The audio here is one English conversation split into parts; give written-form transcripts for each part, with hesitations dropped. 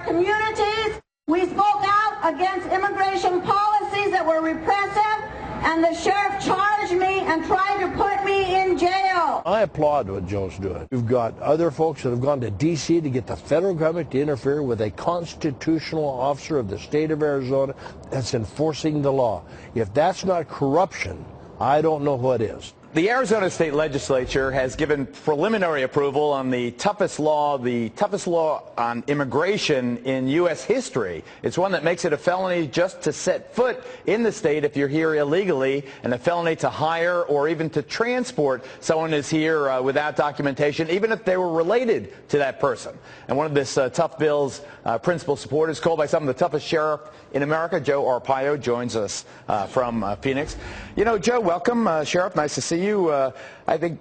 our communities. We spoke out against immigration policies that were repressive, and the sheriff charged me and tried to put me in jail. I applaud what Joe's doing. You've got other folks that have gone to D.C. to get the federal government to interfere with a constitutional officer of the state of Arizona that's enforcing the law. If that's not corruption, I don't know what is. The Arizona State Legislature has given preliminary approval on the toughest law on immigration in U.S. history. It's one that makes it a felony just to set foot in the state if you're here illegally, and a felony to hire or even to transport someone who's here without documentation, even if they were related to that person. And one of this tough bill's principal supporters, called by some of the toughest sheriff in America, Joe Arpaio, joins us from Phoenix. You know, Joe, welcome. Sheriff, nice to see you. I think,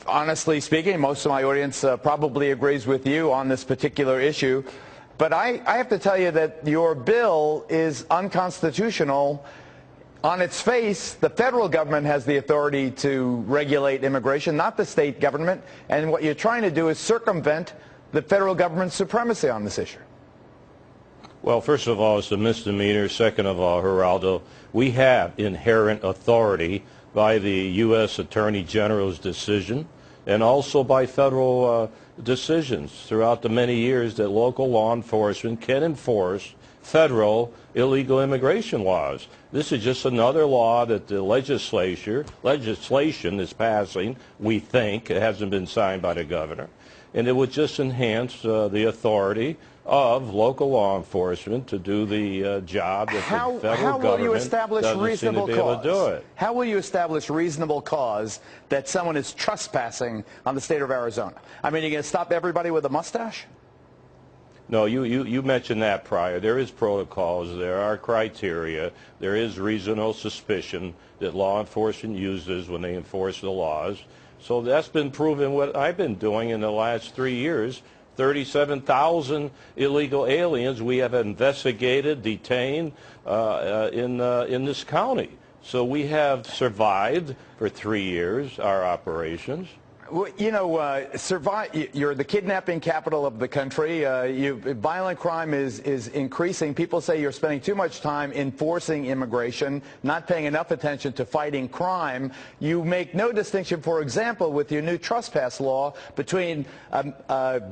honestly speaking, most of my audience probably agrees with you on this particular issue. But I have to tell you that your bill is unconstitutional. On its face, the federal government has the authority to regulate immigration, not the state government. And what you're trying to do is circumvent the federal government's supremacy on this issue. Well, first of all, it's a misdemeanor. Second of all, Geraldo, we have inherent authority by the U.S. Attorney General's decision and also by federal decisions throughout the many years that local law enforcement can enforce federal illegal immigration laws. This is just another law that the legislation is passing. We think it hasn't been signed by the governor, and it would just enhance the authority of local law enforcement to do the job that the federal government doesn't seem to be able to do it. How will you establish reasonable cause that someone is trespassing on the state of Arizona? I mean, are you going to stop everybody with a mustache? No, you mentioned that prior. There is protocols, there are criteria, there is reasonable suspicion that law enforcement uses when they enforce the laws. So that's been proven. What I've been doing in the last 3 years, 37,000 illegal aliens we have investigated, detained in this county. So we have survived for 3 years our operations. Well, you know, you're the kidnapping capital of the country. Violent crime is increasing. People say you're spending too much time enforcing immigration, not paying enough attention to fighting crime. You make no distinction, for example, with your new trespass law between a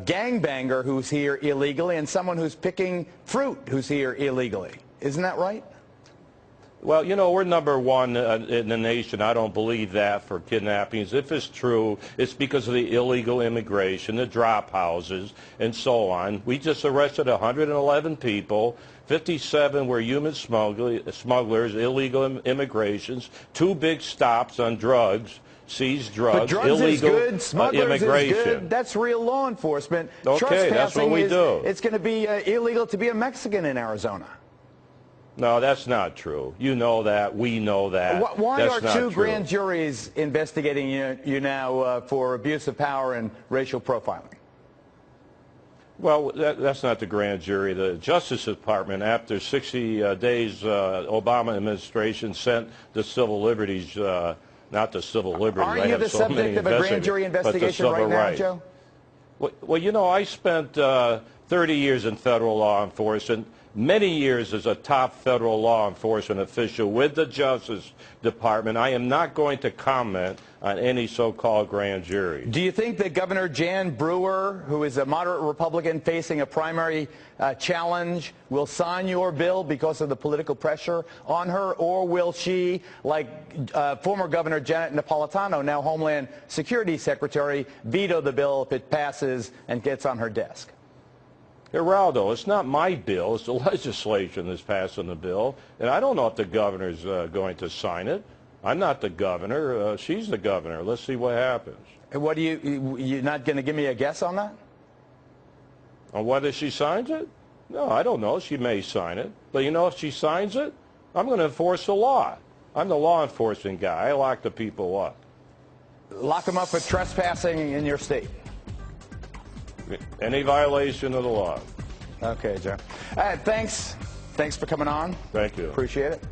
gangbanger who's here illegally and someone who's picking fruit who's here illegally. Isn't that right? Well, you know, we're number one in the nation. I don't believe that for kidnappings. If it's true, it's because of the illegal immigration, the drop houses, and so on. We just arrested 111 people. 57 were human smugglers, illegal immigrations, 2 big stops on drugs. Seized drugs, but drugs illegal is good, smugglers immigration. Is good. That's real law enforcement. Okay, that's what we do. It's going to be illegal to be a Mexican in Arizona. No, that's not true. You know that. We know that. Why are 2 grand juries investigating you now for abuse of power and racial profiling? Well, that's not the grand jury. The Justice Department, after 60 days, Obama administration sent the civil liberties, not the civil liberties. Aren't you the subject of a grand jury investigation right now, Joe? Well, you know, I spent 30 years in federal law enforcement, many years as a top federal law enforcement official with the Justice Department. I am not going to comment on any so-called grand jury. Do you think that Governor Jan Brewer, who is a moderate Republican facing a primary challenge, will sign your bill because of the political pressure on her, or will she, like former Governor Janet Napolitano, now Homeland Security Secretary, veto the bill if it passes and gets on her desk? Geraldo, it's not my bill. It's the legislation that's passing the bill. And I don't know if the governor's going to sign it. I'm not the governor. She's the governor. Let's see what happens. And what do you're not going to give me a guess on that? On whether she signs it? No, I don't know. She may sign it. But you know, if she signs it, I'm going to enforce the law. I'm the law enforcement guy. I lock the people up. Lock them up for trespassing in your state? Any violation of the law. Okay, Joe. All right, thanks. Thanks for coming on. Thank you. Appreciate it.